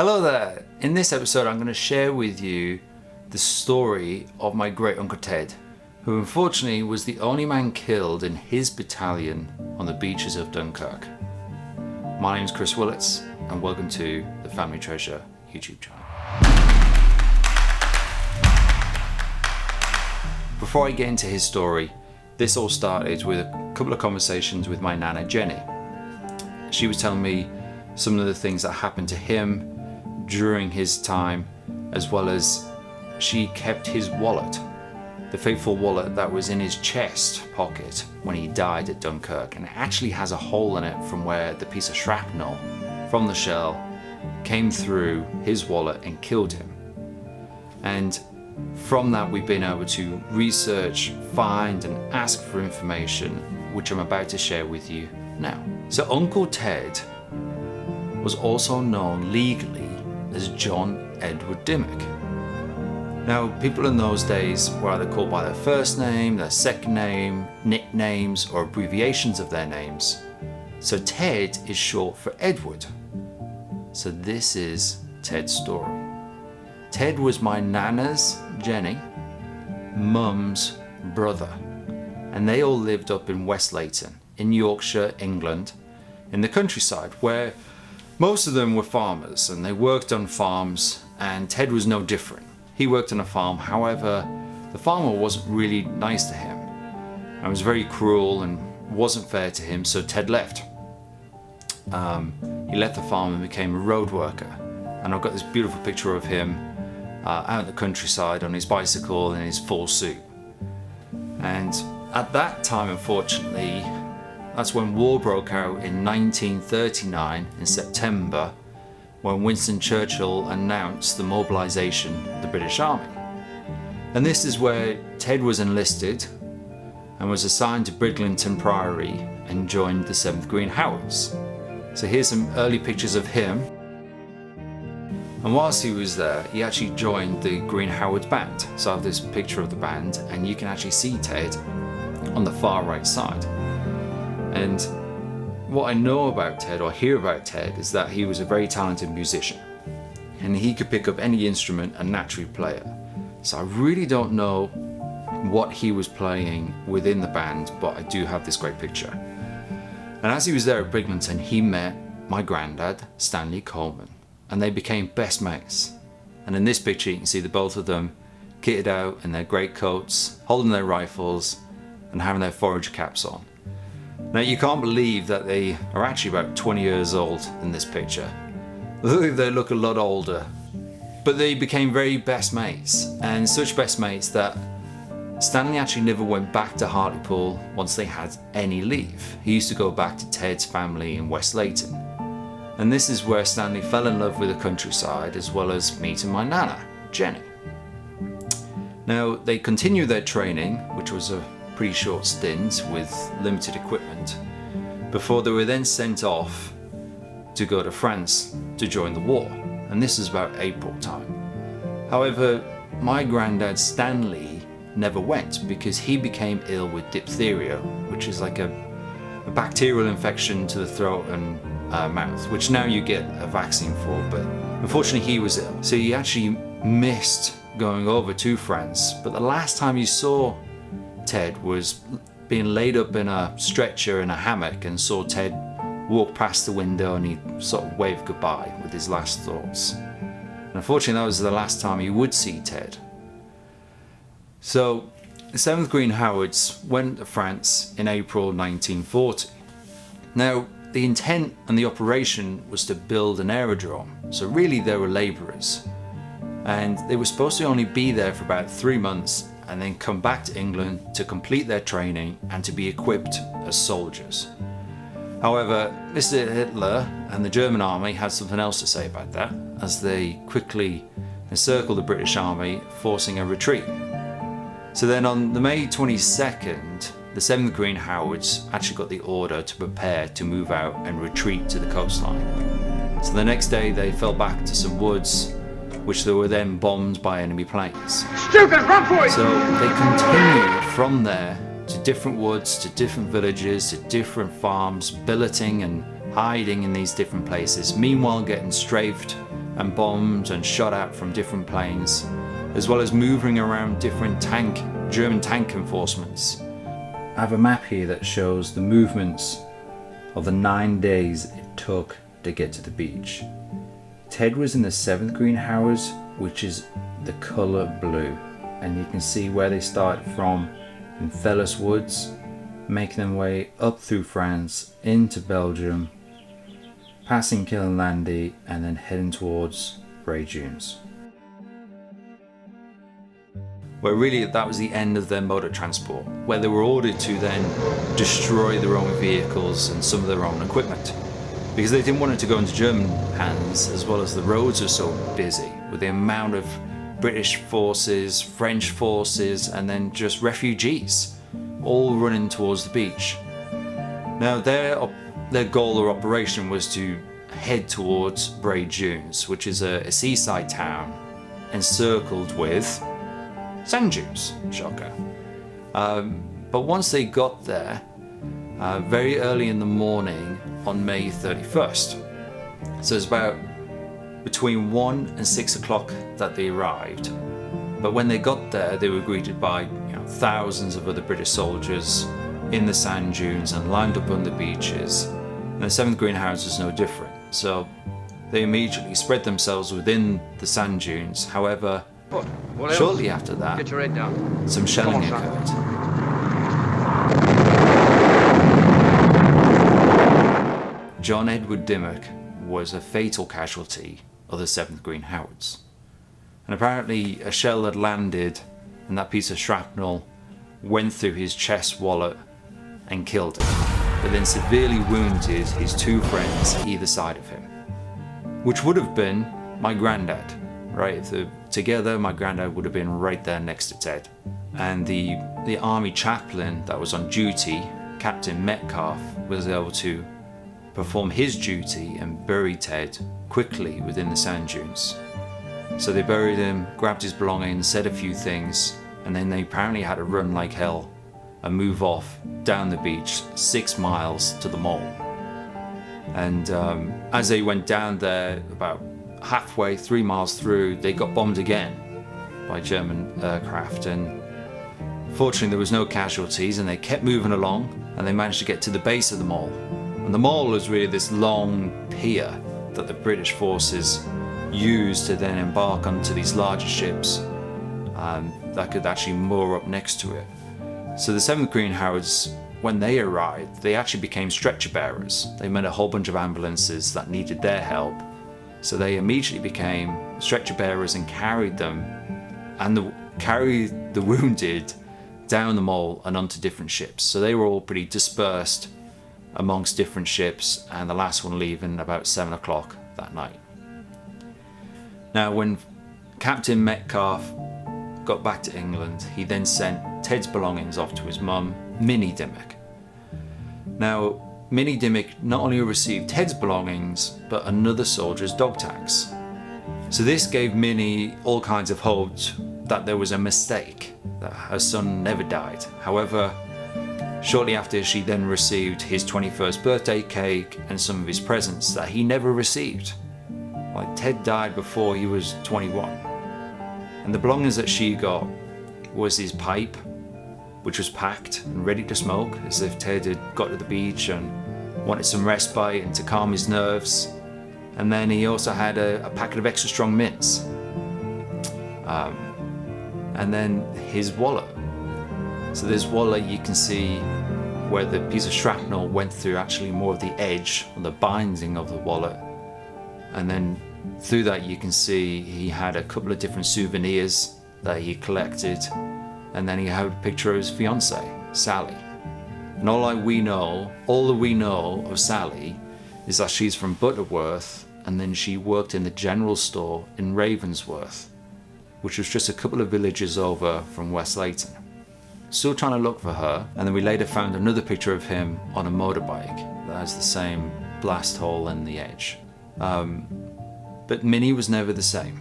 Hello there! In this episode I'm going to share with you the story of my great uncle Ted, who unfortunately was the only man killed in his battalion on the beaches of Dunkirk. My name's Chris Willits and welcome to the Family Treasure YouTube channel. Before I get into his story, this all started with a couple of conversations with my nana Jenny. She was telling me some of the things that happened to him during his time, as well as she kept his wallet, the fateful wallet that was in his chest pocket when he died at Dunkirk, and it actually has a hole in it from where the piece of shrapnel from the shell came through his wallet and killed him. And from that we've been able to research, find and ask for information, which I'm about to share with you now. So Uncle Ted was also known legally as John Edward Dimmock. Now, people in those days were either called by their first name, their second name, nicknames, or abbreviations of their names. So Ted is short for Edward. So this is Ted's story. Ted was my nana's, Jenny, mum's brother, and they all lived up in West Leighton, in Yorkshire, England, in the countryside, where most of them were farmers and they worked on farms, and Ted was no different. He worked on a farm, however, the farmer wasn't really nice to him and was very cruel and wasn't fair to him, so Ted left. He left the farm and became a road worker, and I've got this beautiful picture of him out in the countryside on his bicycle in his full suit. And at that time, unfortunately, that's when war broke out in 1939 in September, when Winston Churchill announced the mobilisation of the British Army. And this is where Ted was enlisted and was assigned to Bridlington Priory and joined the 7th Green Howards. So here's some early pictures of him. And whilst he was there, he actually joined the Green Howards Band. So I have this picture of the band, and you can actually see Ted on the far right side. And what I know about Ted, or hear about Ted, is that he was a very talented musician and he could pick up any instrument and naturally play it. So I really don't know what he was playing within the band, but I do have this great picture. And as he was there at Bridlington, he met my granddad, Stanley Coleman, and they became best mates. And in this picture you can see the both of them kitted out in their great coats, holding their rifles and having their forage caps on. Now, you can't believe that they are actually about 20 years old in this picture. They look a lot older, but they became very best mates, and such best mates that Stanley actually never went back to Hartlepool once they had any leave. He used to go back to Ted's family in West Leighton. And this is where Stanley fell in love with the countryside, as well as meeting my nana, Jenny. Now, they continued their training, which was a pretty short stint with limited equipment, before they were then sent off to go to France to join the war, and this is about April time. However, my granddad Stanley never went because he became ill with diphtheria, which is like a bacterial infection to the throat and mouth, which now you get a vaccine for, but unfortunately he was ill, so he actually missed going over to France. But the last time he saw Ted was being laid up in a stretcher in a hammock, and saw Ted walk past the window, and he sort of waved goodbye with his last thoughts. And unfortunately that was the last time he would see Ted. So the 7th Green Howards went to France in April 1940. Now, the intent and the operation was to build an aerodrome, so really they were labourers, and they were supposed to only be there for about 3 months and then come back to England to complete their training and to be equipped as soldiers. However, Mr. Hitler and the German army had something else to say about that, as they quickly encircled the British army, forcing a retreat. So then on the May 22nd, the 7th Green Howards actually got the order to prepare to move out and retreat to the coastline. So the next day they fell back to some woods, which they were then bombed by enemy planes. Stupid, run for it! So they continued from there to different woods, to different villages, to different farms, billeting and hiding in these different places, meanwhile getting strafed and bombed and shot at from different planes, as well as moving around different German tank enforcements. I have a map here that shows the movements of the 9 days it took to get to the beach. Ted was in the 7th Green Howards, which is the colour blue, and you can see where they started from in Fellis Woods, making their way up through France into Belgium, passing Killandy, and then heading towards Bray Dunes, where really that was the end of their mode of transport, where they were ordered to then destroy their own vehicles and some of their own equipment, because they didn't want it to go into German hands, as well as the roads are so busy with the amount of British forces, French forces, and then just refugees all running towards the beach. Now their goal or operation was to head towards Bray Dunes, which is a seaside town encircled with sand dunes, shocker. But once they got there, very early in the morning on May 31st, so it's about between 1 and 6 o'clock that they arrived. But when they got there, they were greeted by thousands of other British soldiers in the sand dunes and lined up on the beaches. And the 7th Green Howards was no different. So they immediately spread themselves within the sand dunes. However, shortly after that, get your head down. some shelling occurred. John Edward Dimmock was a fatal casualty of the 7th Green Howards. And apparently a shell had landed and that piece of shrapnel went through his chest wallet and killed him, but then severely wounded his 2 friends either side of him, which would have been my granddad, right? If they're together, my granddad would have been right there next to Ted. And the army chaplain that was on duty, Captain Metcalf, was able to perform his duty and bury Ted quickly within the sand dunes. So they buried him, grabbed his belongings, said a few things, and then they apparently had to run like hell and move off down the beach 6 miles to the mall. And as they went down there, about halfway, 3 miles through, they got bombed again by German aircraft, and fortunately there was no casualties, and they kept moving along, and they managed to get to the base of the mall. And the mall was really this long pier that the British forces used to then embark onto these larger ships that could actually moor up next to it. So the 7th Green Howards, when they arrived, they actually became stretcher bearers. They met a whole bunch of ambulances that needed their help. So they immediately became stretcher bearers and carried them and carried the wounded down the mall and onto different ships. So they were all pretty dispersed amongst different ships, and the last one leaving about 7 o'clock that night. Now, when Captain Metcalf got back to England, he then sent Ted's belongings off to his mum, Minnie Dimmock. Now, Minnie Dimmock not only received Ted's belongings, but another soldier's dog tags. So this gave Minnie all kinds of hope that there was a mistake, that her son never died. However, shortly after, she then received his 21st birthday cake and some of his presents that he never received. Like, Ted died before he was 21. And the belongings that she got was his pipe, which was packed and ready to smoke, as if Ted had got to the beach and wanted some respite and to calm his nerves. And then he also had a packet of extra strong mints. And then his wallet. So this wallet, you can see where the piece of shrapnel went through actually more of the edge or the binding of the wallet. And then through that you can see he had a couple of different souvenirs that he collected. And then he had a picture of his fiancée, Sally. And all that we know of Sally is that she's from Butterworth, and then she worked in the general store in Ravensworth, which was just a couple of villages over from West Leighton. Still trying to look for her, and then we later found another picture of him on a motorbike that has the same blast hole in the edge. But Minnie was never the same.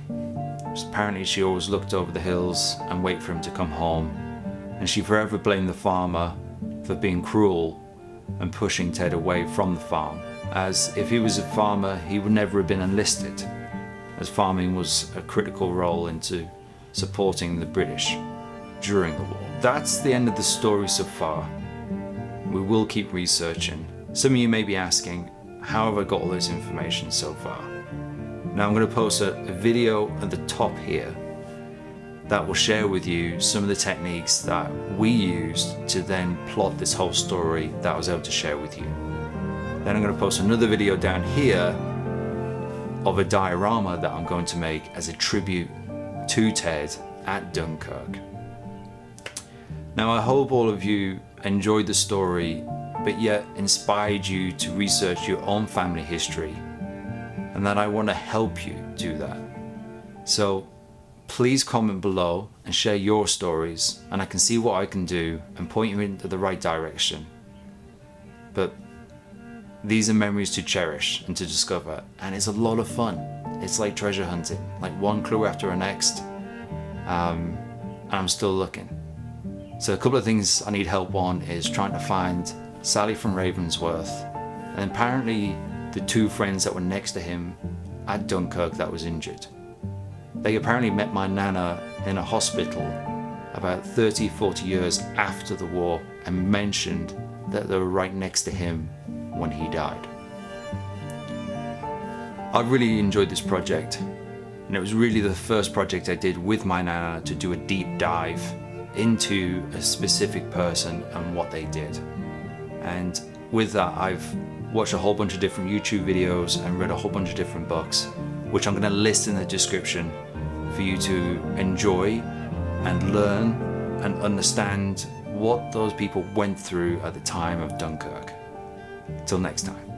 Apparently she always looked over the hills and waited for him to come home, and she forever blamed the farmer for being cruel and pushing Ted away from the farm, as if he was a farmer he would never have been enlisted, as farming was a critical role into supporting the British during the war. That's the end of the story so far. We will keep researching. Some of you may be asking, how have I got all this information so far? Now I'm going to post a video at the top here that will share with you some of the techniques that we used to then plot this whole story that I was able to share with you. Then I'm going to post another video down here of a diorama that I'm going to make as a tribute to Ted at Dunkirk. Now I hope all of you enjoyed the story, but yet inspired you to research your own family history, and that I want to help you do that. So please comment below and share your stories, and I can see what I can do and point you into the right direction. But these are memories to cherish and to discover, and it's a lot of fun. It's like treasure hunting, like one clue after the next, and I'm still looking. So a couple of things I need help on is trying to find Sally from Ravensworth, and apparently the two friends that were next to him at Dunkirk that was injured. They apparently met my nana in a hospital about 30-40 years after the war and mentioned that they were right next to him when he died. I really enjoyed this project, and it was really the first project I did with my nana to do a deep dive into a specific person and what they did. And with that, I've watched a whole bunch of different YouTube videos and read a whole bunch of different books, which I'm going to list in the description for you to enjoy and learn and understand what those people went through at the time of Dunkirk. Till next time.